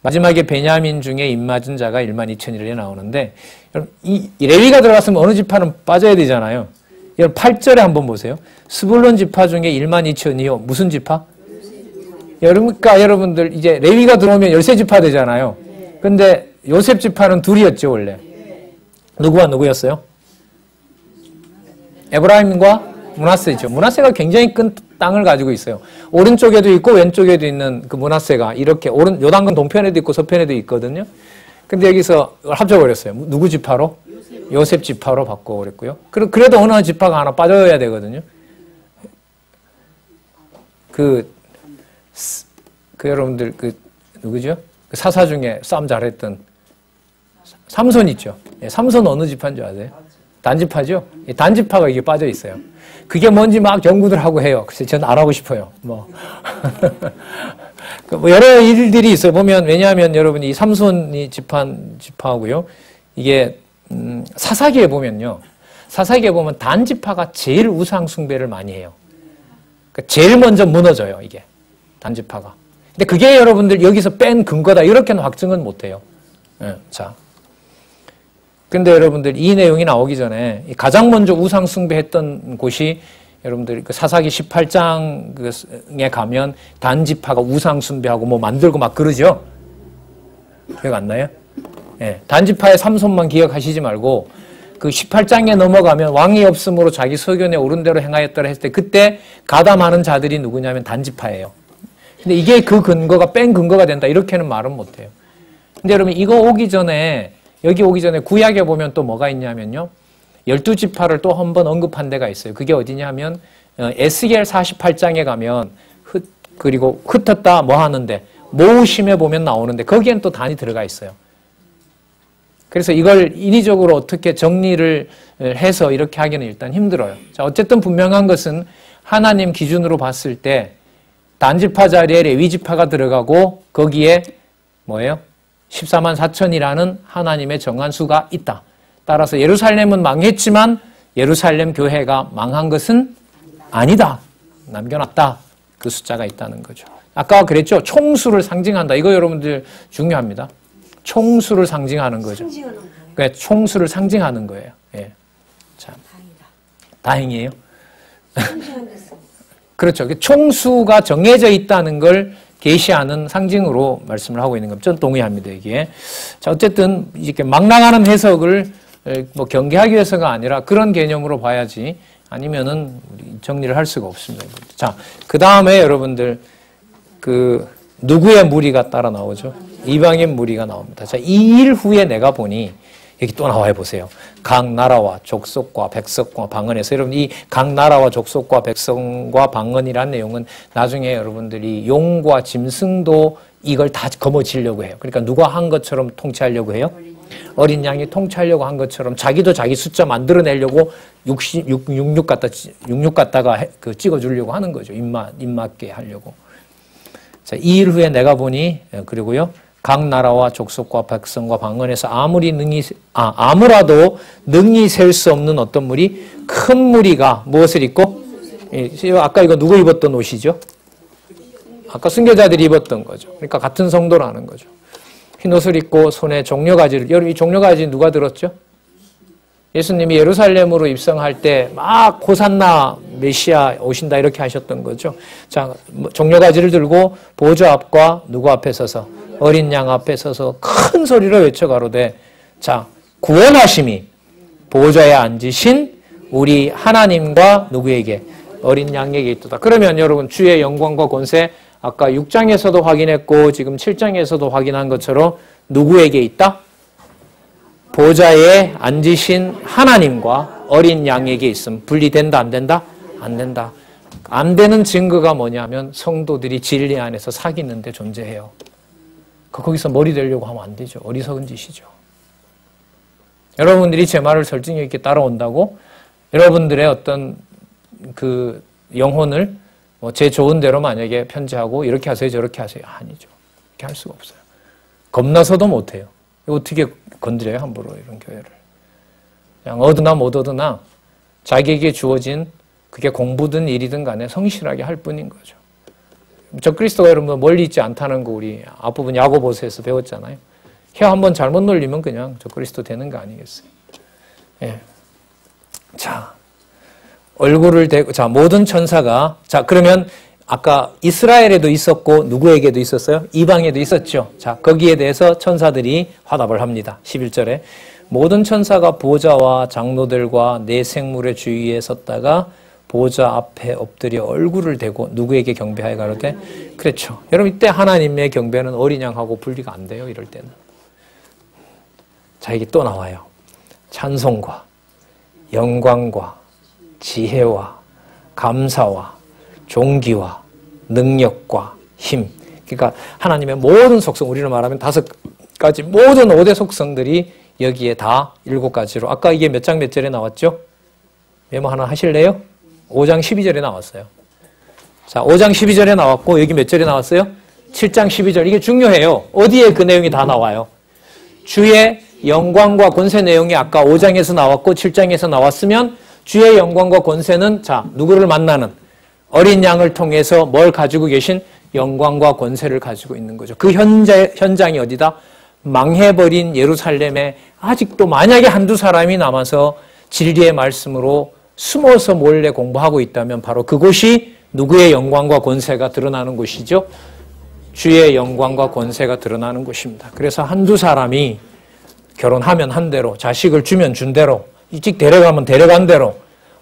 마지막에 베냐민 중에 입맞은 자가 1만 2천이라 나오는데 여러분 이 레위가 들어갔으면 어느 지파는 빠져야 되잖아요. 여러분 8절에 한번 보세요. 스불론 지파 중에 1만 2천이요. 무슨 지파? 그러니까 여러분들 이제 레위가 들어오면 13지파 되잖아요. 근데 요셉 지파는 둘이었죠 원래. 누구와 누구였어요? 에브라임과 므낫세죠. 므낫세가 굉장히 큰 땅을 가지고 있어요. 오른쪽에도 있고 왼쪽에도 있는 그 므낫세가 이렇게 요단강 동편에도 있고 서편에도 있거든요. 근데 여기서 합쳐버렸어요. 누구 지파로? 요셉 지파로 바꿔버렸고요. 그래도 어느 지파가 하나 빠져야 되거든요. 여러분들 누구죠? 그 사사 중에 싸움 잘했던 삼손 있죠. 예, 삼손 어느 지파인 줄 아세요? 단지파죠? 단지파가 이게 빠져 있어요. 그게 뭔지 막 연구들 하고 해요. 그래서 저는 알아보고 싶어요. 뭐 여러 일들이 있어요. 보면 왜냐하면 여러분이 이 삼손이 지파하고요. 이게 사사기에 보면요. 사사기에 보면 단지파가 제일 우상 숭배를 많이 해요. 그러니까 제일 먼저 무너져요. 이게 단지파가. 근데 그게 여러분들 여기서 뺀 근거다 이렇게는 확증은 못해요. 네, 자. 근데 여러분들 이 내용이 나오기 전에 가장 먼저 우상 숭배했던 곳이 여러분들 그 사사기 18장에 가면 단지파가 우상 숭배하고 뭐 만들고 막 그러죠. 기억 안 나요? 네, 단지파의 삼손만 기억하시지 말고 그 18장에 넘어가면 왕이 없으므로 자기 소견에 옳은 대로 행하였더라 했을 때 그때 가담하는 자들이 누구냐면 단지파예요. 근데 이게 그 근거가 뺀 근거가 된다 이렇게는 말은 못해요. 근데 여러분 이거 오기 전에 여기 오기 전에 구약에 보면 또 뭐가 있냐면요. 12지파를 또 한 번 언급한 데가 있어요. 그게 어디냐면 에스겔 48장에 가면 그리고 흩었다 뭐 하는데 모으심에 보면 나오는데 거기엔 또 단이 들어가 있어요. 그래서 이걸 인위적으로 어떻게 정리를 해서 이렇게 하기는 일단 힘들어요. 자, 어쨌든 분명한 것은 하나님 기준으로 봤을 때 단지파 자리에 레위지파가 들어가고 거기에 뭐예요? 14만 4천이라는 하나님의 정한 수가 있다. 따라서 예루살렘은 망했지만 예루살렘 교회가 망한 것은 아니다. 남겨놨다. 그 숫자가 있다는 거죠. 아까 그랬죠? 총수를 상징한다. 이거 여러분들 중요합니다. 총수를 상징하는 거죠. 그러니까 총수를 상징하는 거예요. 예. 자, 다행이에요. 그렇죠. 총수가 정해져 있다는 걸 계시하는 상징으로 말씀을 하고 있는 겁니다. 저는 동의합니다, 이게. 자, 어쨌든 이렇게 막 나가는 해석을 뭐 경계하기 위해서가 아니라 그런 개념으로 봐야지 아니면은 정리를 할 수가 없습니다. 자, 그 다음에 여러분들 누구의 무리가 따라 나오죠? 이방인 무리가 나옵니다. 자, 이 일 후에 내가 보니 여기 또 나와요, 보세요. 각 나라와 족속과 백성과 방언에서 여러분 이 각 나라와 족속과 백성과 방언이라는 내용은 나중에 여러분들이 용과 짐승도 이걸 다 거머쥐려고 해요. 그러니까 누가 한 것처럼 통치하려고 해요? 어린 양이 통치하려고 한 것처럼 자기도 자기 숫자 만들어내려고 66 갖다가 찍어주려고 하는 거죠. 입맞게 하려고. 자, 이 일 후에 내가 보니 그리고요. 각 나라와 족속과 백성과 방언에서 아무라도 능히 셀 수 없는 어떤 무리, 큰 무리가 무엇을 입고? 아까 이거 누구 입었던 옷이죠? 아까 순교자들이 입었던 거죠. 그러니까 같은 성도라는 거죠. 흰 옷을 입고 손에 종려가지를, 여러분 이 종려가지 누가 들었죠? 예수님이 예루살렘으로 입성할 때 막 호산나 메시아 오신다 이렇게 하셨던 거죠. 자, 종려가지를 들고 보좌 앞과 누구 앞에 서서? 어린 양 앞에 서서 큰 소리로 외쳐 가로되, 자, 구원하심이 보좌에 앉으신 우리 하나님과 누구에게? 어린 양에게 있도다. 그러면 여러분 주의 영광과 권세 아까 6장에서도 확인했고 지금 7장에서도 확인한 것처럼 누구에게 있다? 보좌에 앉으신 하나님과 어린 양에게 있음. 분리된다 안 된다? 안 된다. 안 되는 증거가 뭐냐면 성도들이 진리 안에서 사귀는데 존재해요. 거기서 머리 대려고 하면 안 되죠. 어리석은 짓이죠. 여러분들이 제 말을 설득력 있게 따라온다고 여러분들의 어떤 그 영혼을 제 좋은 대로 만약에 편지하고 이렇게 하세요 저렇게 하세요. 아니죠. 이렇게 할 수가 없어요. 겁나서도 못해요. 어떻게 건드려요 함부로 이런 교회를. 그냥 얻으나 못 얻으나 자기에게 주어진 그게 공부든 일이든 간에 성실하게 할 뿐인 거죠. 적그리스도가 여러분 멀리 있지 않다는 거 우리 앞부분 야고보서에서 배웠잖아요. 혀 한번 잘못 놀리면 그냥 적그리스도 되는 거 아니겠어요. 예. 자, 얼굴을 대고, 자, 모든 천사가, 자, 그러면 아까 이스라엘에도 있었고 누구에게도 있었어요? 이방에도 있었죠. 자, 거기에 대해서 천사들이 화답을 합니다. 11절에 모든 천사가 보좌와 장로들과 네 생물의 주위에 섰다가 보좌 앞에 엎드려 얼굴을 대고 누구에게 경배하여 가로되, 그렇죠. 여러분 이때 하나님의 경배는 어린 양하고 분리가 안 돼요. 이럴 때는. 자, 이게 또 나와요. 찬송과 영광과 지혜와 감사와 존귀와 능력과 힘. 그러니까 하나님의 모든 속성, 우리로 말하면 5가지 모든 5대 속성들이 여기에 다 7가지로. 아까 이게 몇 장 몇 절에 나왔죠? 메모 하나 하실래요? 5장 12절에 나왔어요. 자, 5장 12절에 나왔고 여기 몇 절에 나왔어요? 7장 12절. 이게 중요해요. 어디에 그 내용이 다 나와요? 주의 영광과 권세 내용이 아까 5장에서 나왔고 7장에서 나왔으면 주의 영광과 권세는 자, 누구를 만나는? 어린 양을 통해서 뭘 가지고 계신? 영광과 권세를 가지고 있는 거죠. 그 현장이 어디다? 망해버린 예루살렘에 아직도 만약에 한두 사람이 남아서 진리의 말씀으로 숨어서 몰래 공부하고 있다면 바로 그곳이 누구의 영광과 권세가 드러나는 곳이죠? 주의 영광과 권세가 드러나는 곳입니다. 그래서 한두 사람이 결혼하면 한 대로, 자식을 주면 준 대로, 일찍 데려가면 데려간 대로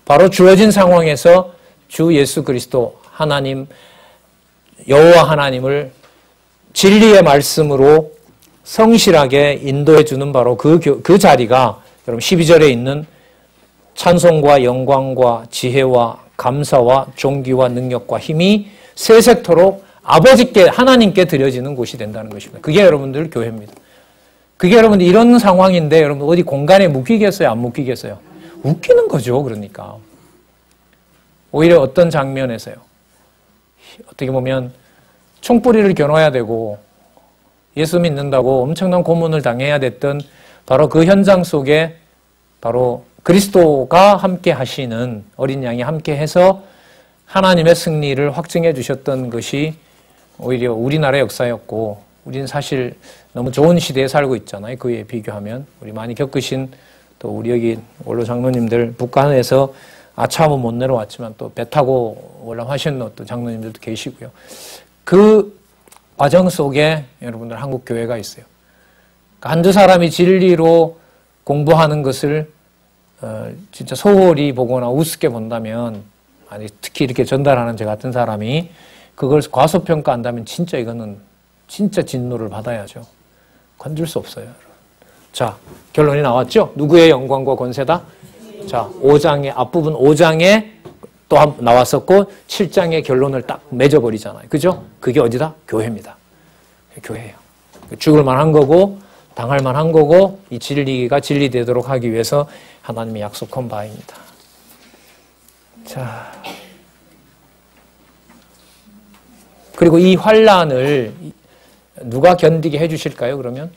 바로 주어진 상황에서 주 예수 그리스도 하나님, 여호와 하나님을 진리의 말씀으로 성실하게 인도해 주는 바로 그 자리가 여러분 12절에 있는 찬송과 영광과 지혜와 감사와 존귀와 능력과 힘이 세세토록 아버지께 하나님께 드려지는 곳이 된다는 것입니다. 그게 여러분들 교회입니다. 그게 여러분 이런 상황인데 여러분 어디 공간에 묶이겠어요? 안 묶이겠어요? 웃기는 거죠. 그러니까. 오히려 어떤 장면에서요. 어떻게 보면 총뿌리를 겨눠야 되고 예수 믿는다고 엄청난 고문을 당해야 됐던 바로 그 현장 속에 바로 그리스도가 함께 하시는 어린 양이 함께 해서 하나님의 승리를 확증해 주셨던 것이 오히려 우리나라의 역사였고 우리는 사실 너무 좋은 시대에 살고 있잖아요. 그에 비교하면. 우리 많이 겪으신 또 우리 여기 원로 장로님들 북한에서 아차하면 못 내려왔지만 또 배 타고 올라가신 또 장로님들도 계시고요. 그 과정 속에 여러분들 한국 교회가 있어요. 한두 사람이 진리로 공부하는 것을 진짜 소홀히 보거나 우습게 본다면 아니 특히 이렇게 전달하는 저 같은 사람이 그걸 과소평가한다면 진짜 이거는 진짜 진노를 받아야죠. 건들 수 없어요. 자, 결론이 나왔죠? 누구의 영광과 권세다? 자, 5장의 앞부분 5장에 또 나왔었고 7장의 결론을 딱 맺어버리잖아요. 그죠? 그게 어디다? 교회입니다. 교회예요. 죽을 만한 거고 당할 만한 거고 이 진리가 진리되도록 하기 위해서 하나님이 약속한 바입니다. 자, 그리고 이 환란을 누가 견디게 해주실까요? 그러면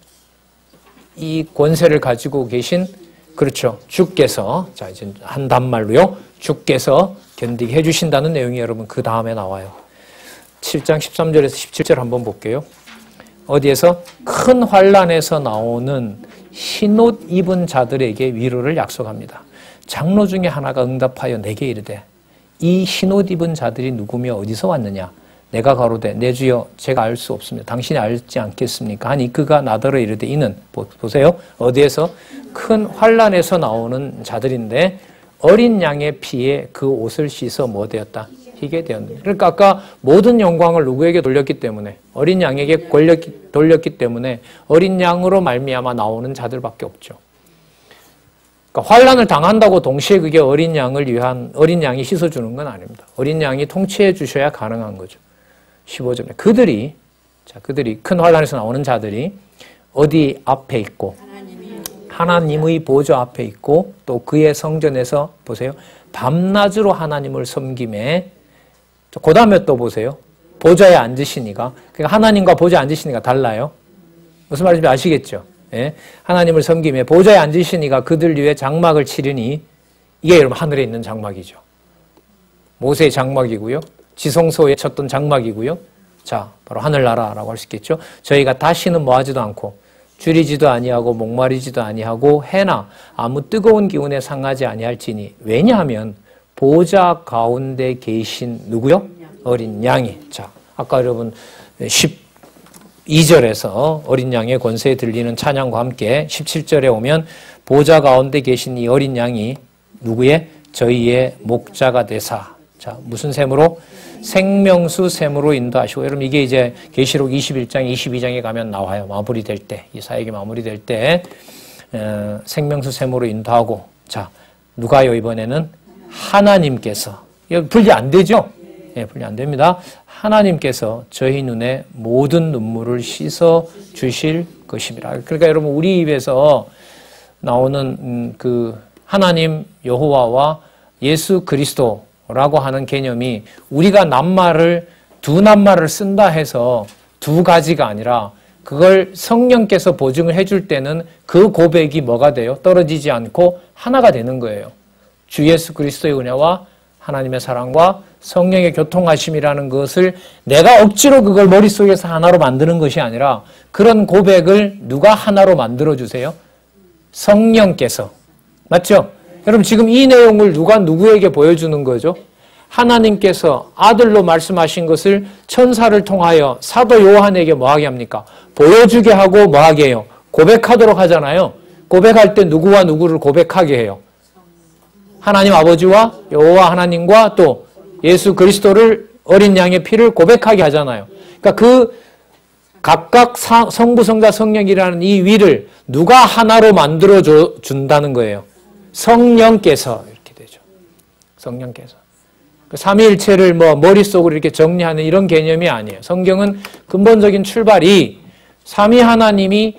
이 권세를 가지고 계신 그렇죠. 주께서 자 이제 한 단말로요. 주께서 견디게 해주신다는 내용이 여러분 그 다음에 나와요. 7장 13절에서 17절 한번 볼게요. 어디에서 큰 환란에서 나오는 흰옷 입은 자들에게 위로를 약속합니다. 장로 중에 하나가 응답하여 내게 이르되 이 흰옷 입은 자들이 누구며 어디서 왔느냐? 내가 가로되 내 주여 제가 알 수 없습니다. 당신이 알지 않겠습니까? 하니 그가 나더러 이르되 이는 보세요. 어디에서? 큰 환란에서 나오는 자들인데 어린 양의 피에 그 옷을 씻어 뭐 되었다? 희게 되었는데. 그러니까 아까 모든 영광을 누구에게 돌렸기 때문에 어린 양에게 돌렸기 때문에 어린 양으로 말미암아 나오는 자들밖에 없죠. 그러니까 환란을 당한다고 동시에 그게 어린 양이 씻어주는 건 아닙니다. 어린 양이 통치해 주셔야 가능한 거죠. 15절에 그들이 큰 환란에서 나오는 자들이 어디 앞에 있고 하나님의 보좌 앞에 있고 또 그의 성전에서 보세요. 밤낮으로 하나님을 섬김에 그 다음에 또 보세요. 보좌에 앉으시니가 그러니까 하나님과 보좌에 앉으시니가 달라요. 무슨 말인지 아시겠죠? 예? 하나님을 섬김에 보좌에 앉으시니가 그들 위에 장막을 치르니 이게 여러분 하늘에 있는 장막이죠. 모세의 장막이고요. 지성소에 쳤던 장막이고요. 자, 바로 하늘나라라고 할 수 있겠죠. 저희가 다시는 뭐하지도 않고 줄이지도 아니하고 목마르지도 아니하고 해나 아무 뜨거운 기운에 상하지 아니할지니 왜냐하면 보좌 가운데 계신 누구요? 어린 양이. 자, 아까 여러분 12절에서 어린 양의 권세에 들리는 찬양과 함께 17절에 오면 보좌 가운데 계신 이 어린 양이 누구의? 저희의 목자가 되사. 자, 무슨 셈으로? 생명수 셈으로 인도하시고. 여러분 이게 이제 계시록 21장, 22장에 가면 나와요. 마무리될 때, 이 사역이 마무리될 때 생명수 셈으로 인도하고. 자, 누가요 이번에는? 하나님께서. 이거 분리 안 되죠? 예, 분리 안 됩니다. 하나님께서 저희 눈에 모든 눈물을 씻어 주실 것입니다. 그러니까 여러분 우리 입에서 나오는 그 하나님 여호와와 예수 그리스도라고 하는 개념이 우리가 두 낱말을 쓴다 해서 두 가지가 아니라 그걸 성령께서 보증을 해줄 때는 그 고백이 뭐가 돼요? 떨어지지 않고 하나가 되는 거예요. 주 예수 그리스도의 은혜와 하나님의 사랑과 성령의 교통하심이라는 것을 내가 억지로 그걸 머릿속에서 하나로 만드는 것이 아니라 그런 고백을 누가 하나로 만들어주세요? 성령께서. 맞죠? 여러분 지금 이 내용을 누가 누구에게 보여주는 거죠? 하나님께서 아들로 말씀하신 것을 천사를 통하여 사도 요한에게 뭐하게 합니까? 보여주게 하고 뭐하게 해요? 고백하도록 하잖아요. 고백할 때 누구와 누구를 고백하게 해요? 하나님 아버지와 여호와 하나님과 또 예수 그리스도를 어린 양의 피를 고백하게 하잖아요. 그러니까 그 각각 성부, 성자, 성령이라는 이 위를 누가 하나로 만들어 준다는 거예요. 성령께서 이렇게 되죠. 성령께서. 삼위일체를 머릿속으로 이렇게 정리하는 이런 개념이 아니에요. 성경은 근본적인 출발이 삼위 하나님이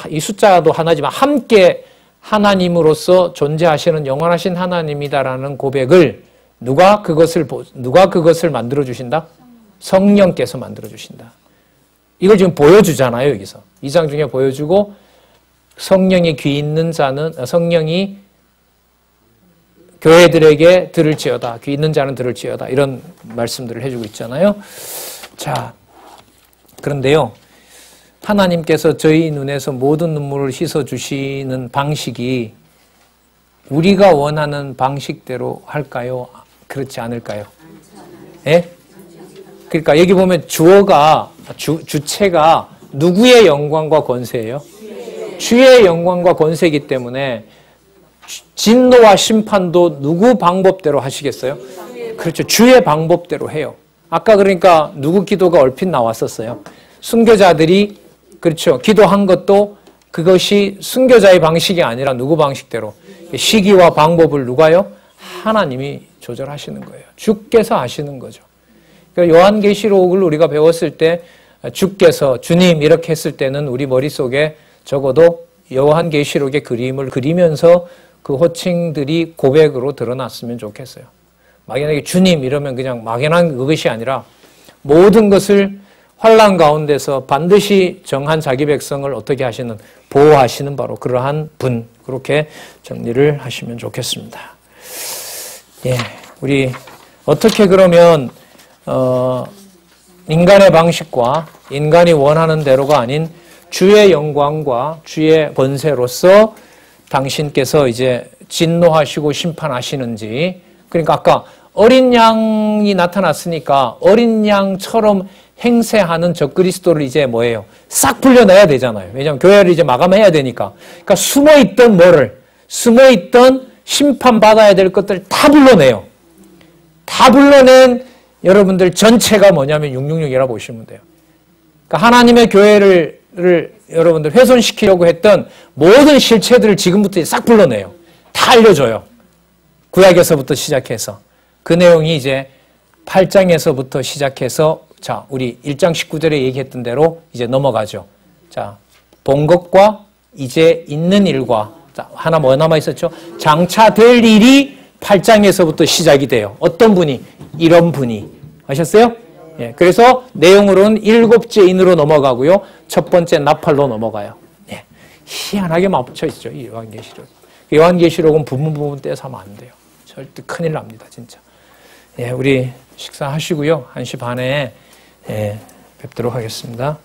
이 숫자도 하나지만 함께 하나님으로서 존재하시는 영원하신 하나님이다라는 고백을 누가 그것을 만들어 주신다? 성령께서 만들어 주신다. 이걸 지금 보여주잖아요, 여기서. 2장 중에 보여주고 성령이 귀 있는 자는 성령이 교회들에게 들을지어다. 귀 있는 자는 들을지어다. 이런 말씀들을 해주고 있잖아요. 자, 그런데요. 하나님께서 저희 눈에서 모든 눈물을 씻어주시는 방식이 우리가 원하는 방식대로 할까요? 그렇지 않을까요? 예? 그러니까 여기 보면 주체가 누구의 영광과 권세예요? 주의 영광과 권세이기 때문에 진노와 심판도 누구 방법대로 하시겠어요? 그렇죠. 주의 방법대로 해요. 아까 그러니까 누구 기도가 얼핏 나왔었어요. 순교자들이 그렇죠. 기도한 것도 그것이 순교자의 방식이 아니라 누구 방식대로 시기와 방법을 누가요? 하나님이 조절하시는 거예요. 주께서 하시는 거죠. 그러니까 요한계시록을 우리가 배웠을 때 주께서 주님 이렇게 했을 때는 우리 머릿속에 적어도 요한계시록의 그림을 그리면서 그 호칭들이 고백으로 드러났으면 좋겠어요. 막연하게 주님 이러면 그냥 막연한 그것이 아니라 모든 것을 환난 가운데서 반드시 정한 자기 백성을 어떻게 하시는 보호하시는 바로 그러한 분 그렇게 정리를 하시면 좋겠습니다. 예, 우리 어떻게 그러면 인간의 방식과 인간이 원하는 대로가 아닌 주의 영광과 주의 권세로서 당신께서 이제 진노하시고 심판하시는지 그러니까 아까 어린 양이 나타났으니까 어린 양처럼 행세하는 적그리스도를 이제 뭐예요? 싹 불려내야 되잖아요. 왜냐하면 교회를 이제 마감해야 되니까. 그러니까 숨어있던 심판받아야 될 것들 다 불러내요. 다 불러낸 여러분들 전체가 뭐냐면 666이라고 보시면 돼요. 그러니까 하나님의 교회를 여러분들 훼손시키려고 했던 모든 실체들을 지금부터 싹 불러내요. 다 알려줘요. 구약에서부터 시작해서. 그 내용이 이제 8장에서부터 시작해서 자, 우리 1장 19절에 얘기했던 대로 이제 넘어가죠. 자, 본 것과 이제 있는 일과 자, 하나 뭐 남아 있었죠? 장차 될 일이 8장에서부터 시작이 돼요. 어떤 분이? 이런 분이. 아셨어요? 예, 그래서 내용으로는 7째 인으로 넘어가고요. 첫 번째 나팔로 넘어가요. 예, 희한하게 맞춰 있죠. 이 요한계시록. 요한계시록은 부분 떼서 하면 안 돼요. 절대 큰일 납니다. 진짜. 예, 우리 식사하시고요. 1시 반에 뵙도록 하겠습니다.